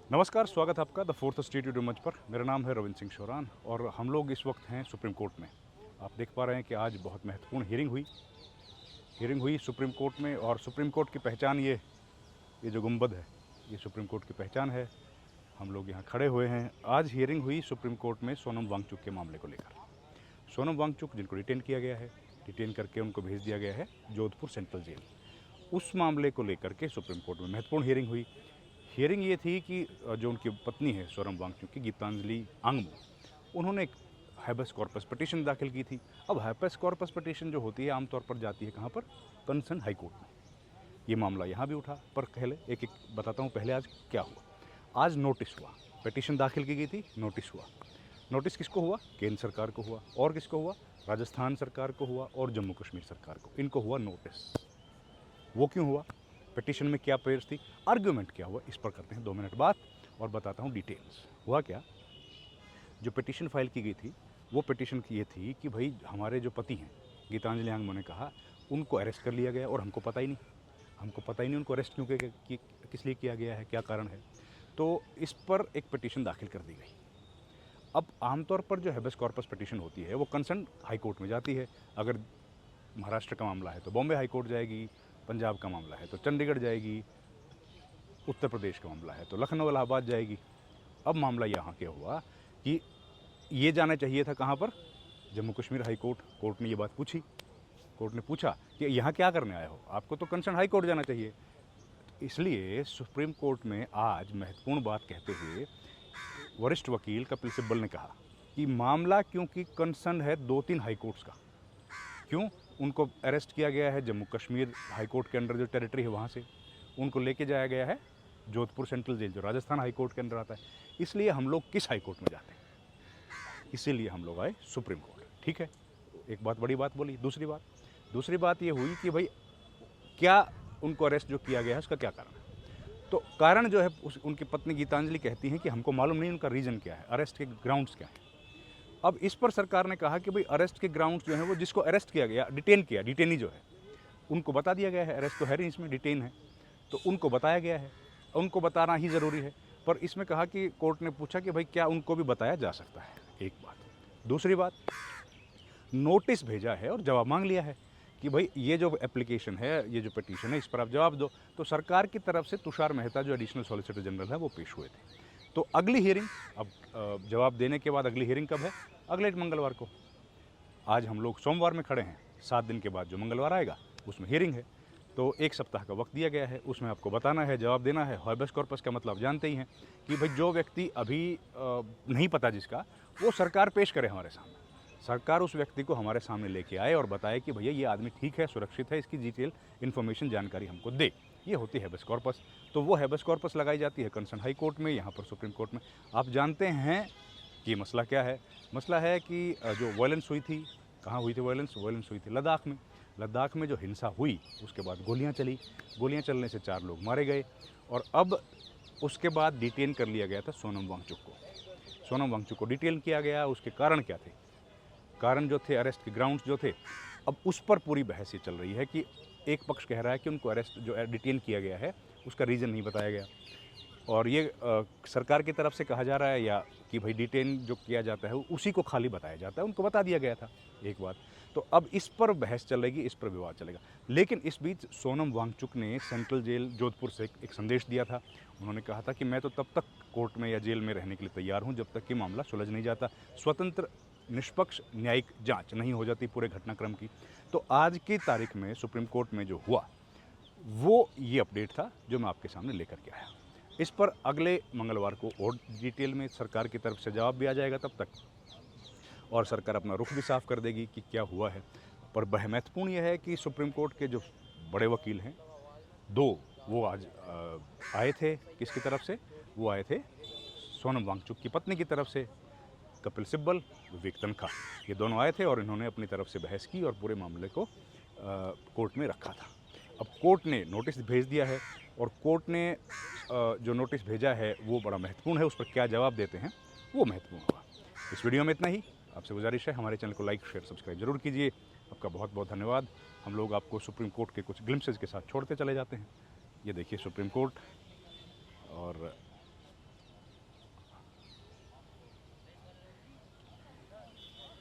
नमस्कार, स्वागत है आपका द फोर्थ स्ट्रीट वीडियो मंच पर। मेरा नाम है रविंद्र सिंह शोरान और हम लोग इस वक्त हैं सुप्रीम कोर्ट में। आप देख पा रहे हैं कि आज बहुत महत्वपूर्ण हियरिंग हुई सुप्रीम कोर्ट में। और सुप्रीम कोर्ट की पहचान ये जो गुंबद है, ये सुप्रीम कोर्ट की पहचान है। हम लोग यहाँ खड़े हुए हैं। आज हियरिंग हुई सुप्रीम कोर्ट में सोनम वांगचुक के मामले को लेकर। सोनम वांगचुक जिनको डिटेन किया गया है, डिटेन करके उनको भेज दिया गया है जोधपुर सेंट्रल जेल। उस मामले को लेकर के सुप्रीम कोर्ट में महत्वपूर्ण हियरिंग हुई। हियरिंग ये थी कि जो उनकी पत्नी है सोनम वांगचुक की, गीतांजलि आंगमू, उन्होंने एक हैबस कॉर्पस पिटीशन दाखिल की थी। अब हैबस कॉर्पस पिटीशन जो होती है आमतौर पर जाती है कहाँ पर? कंसर्न हाई कोर्ट में। ये मामला यहाँ भी उठा, पर पहले एक एक बताता हूँ। पहले आज क्या हुआ। आज नोटिस हुआ, पिटीशन दाखिल की गई थी, नोटिस हुआ। नोटिस किसको हुआ? केंद्र सरकार को हुआ। और किसको हुआ? राजस्थान सरकार को हुआ और जम्मू कश्मीर सरकार को। इनको हुआ नोटिस। वो क्यों हुआ? पिटीशन में क्या पेयर्स थी, आर्ग्यूमेंट क्या हुआ, इस पर करते हैं 2 मिनट बात और बताता हूँ डिटेल्स। हुआ क्या? जो पिटीशन फाइल की गई थी, वो पिटीशन की ये थी कि भाई हमारे जो पति हैं गीतांजलि आंगमू ने कहा उनको अरेस्ट कर लिया गया और हमको पता ही नहीं उनको अरेस्ट क्यों किस लिए किया गया है, क्या कारण है। तो इस पर एक पिटीशन दाखिल कर दी गई। अब आमतौर पर जो हैबस कॉर्पस पिटीशन होती है वो कंसर्न हाई कोर्ट में जाती है। अगर महाराष्ट्र का मामला है तो बॉम्बे हाई कोर्ट जाएगी, पंजाब का मामला है तो चंडीगढ़ जाएगी, उत्तर प्रदेश का मामला है तो लखनऊ इलाहाबाद जाएगी। अब मामला यहाँ क्या हुआ कि ये जाना चाहिए था कहाँ पर? Jammu Kashmir high court. Court ने ये बात पूछी। कोर्ट ने पूछा कि यहाँ क्या करने आए हो, आपको तो कंसर्न हाई कोर्ट जाना चाहिए। इसलिए सुप्रीम कोर्ट में आज महत्वपूर्ण बात कहते हुए वरिष्ठ वकील कपिल सिब्बल ने कहा कि मामला क्योंकि कंसर्न है 2-3 हाई कोर्ट्स का। क्यों? उनको अरेस्ट किया गया है जम्मू कश्मीर हाई कोर्ट के अंडर जो टेरिटरी है वहाँ से, उनको लेके जाया गया है जोधपुर सेंट्रल जेल जो राजस्थान हाई कोर्ट के अंदर आता है। इसलिए हम लोग किस हाई कोर्ट में जाते हैं? इसीलिए हम लोग आए सुप्रीम कोर्ट। ठीक है, एक बात, बड़ी बात बोली। दूसरी बात ये हुई कि भाई क्या उनको अरेस्ट जो किया गया है उसका क्या कारण है? तो कारण जो है उनकी पत्नी गीतांजलि कहती हैं कि हमको मालूम नहीं उनका रीज़न क्या है, अरेस्ट के ग्राउंड्स क्या हैं। अब इस पर सरकार ने कहा कि भाई अरेस्ट के ग्राउंड्स जो हैं वो जिसको अरेस्ट किया गया, डिटेनी जो है, उनको बता दिया गया है। अरेस्ट तो है नहीं, इसमें डिटेन है, तो उनको बताया गया है, उनको बताना ही ज़रूरी है। पर इसमें कहा कि कोर्ट ने पूछा कि भाई क्या उनको भी बताया जा सकता है, एक बात। दूसरी बात, नोटिस भेजा है और जवाब मांग लिया है कि भाई ये जो एप्लीकेशन है, ये जो पिटीशन है, इस पर आप जवाब दो। तो सरकार की तरफ से तुषार मेहता जो एडिशनल सॉलिसिटर जनरल है वो पेश हुए थे। तो अगली हियरिंग, अब जवाब देने के बाद अगली हियरिंग कब है? अगले मंगलवार को। आज हम लोग सोमवार में खड़े हैं, 7 दिन के बाद जो मंगलवार आएगा उसमें हियरिंग है। तो 1 सप्ताह का वक्त दिया गया है, उसमें आपको बताना है, जवाब देना है। हैबस कॉर्पस का मतलब जानते ही हैं कि भाई जो व्यक्ति अभी नहीं पता जिसका, वो सरकार पेश करे हमारे सामने। सरकार उस व्यक्ति को हमारे सामने लेके आए और बताए कि भैया ये आदमी ठीक है, सुरक्षित है, इसकी डिटेल इन्फॉर्मेशन जानकारी हमको दे। ये होती है हैबस कॉर्पस। तो वो हैबस कॉर्पस लगाई जाती है कंसर्न हाई कोर्ट में, यहाँ पर सुप्रीम कोर्ट में। आप जानते हैं कि मसला क्या है? मसला है कि जो वायलेंस हुई थी, कहाँ हुई थी वायलेंस हुई थी लद्दाख में। लद्दाख में जो हिंसा हुई उसके बाद गोलियां चली, गोलियां चलने से 4 लोग मारे गए। और अब उसके बाद डिटेन कर लिया गया था सोनम वांगचुक को डिटेन किया गया। उसके कारण क्या थे? कारण जो थे, अरेस्ट के ग्राउंड्स जो थे, अब उस पर पूरी बहस ये चल रही है कि एक पक्ष कह रहा है कि उनको अरेस्ट जो डिटेन किया गया है उसका रीज़न नहीं बताया गया। और ये सरकार की तरफ से कहा जा रहा है या कि भाई डिटेन जो किया जाता है उसी को खाली बताया जाता है, उनको बता दिया गया था, एक बात। तो अब इस पर बहस चलेगी, इस पर विवाद चलेगा। लेकिन इस बीच सोनम वांगचुक ने सेंट्रल जेल जोधपुर से एक संदेश दिया था। उन्होंने कहा था कि मैं तो तब तक कोर्ट में या जेल में रहने के लिए तैयार हूँ जब तक कि मामला सुलझ नहीं जाता, स्वतंत्र निष्पक्ष न्यायिक जांच नहीं हो जाती पूरे घटनाक्रम की। तो आज की तारीख में सुप्रीम कोर्ट में जो हुआ वो ये अपडेट था जो मैं आपके सामने लेकर के आया। इस पर अगले मंगलवार को और डिटेल में सरकार की तरफ से जवाब भी आ जाएगा तब तक, और सरकार अपना रुख भी साफ कर देगी कि क्या हुआ है। पर महत्वपूर्ण यह है कि सुप्रीम कोर्ट के जो बड़े वकील हैं, 2, वो आज आए थे। किसकी तरफ से? वो आए थे सोनम वांगचुक की पत्नी की तरफ से, कपिल सिब्बल, विवेक तन्खा, ये दोनों आए थे और इन्होंने अपनी तरफ से बहस की और पूरे मामले को कोर्ट में रखा था। अब कोर्ट ने नोटिस भेज दिया है और कोर्ट ने जो नोटिस भेजा है वो बड़ा महत्वपूर्ण है। उस पर क्या जवाब देते हैं वो महत्वपूर्ण होगा। इस वीडियो में इतना ही। आपसे गुजारिश है हमारे चैनल को लाइक, शेयर, सब्सक्राइब जरूर कीजिए। आपका बहुत बहुत धन्यवाद। हम लोग आपको सुप्रीम कोर्ट के कुछ ग्लिम्पसेस के साथ छोड़ते चले जाते हैं। ये देखिए सुप्रीम कोर्ट, और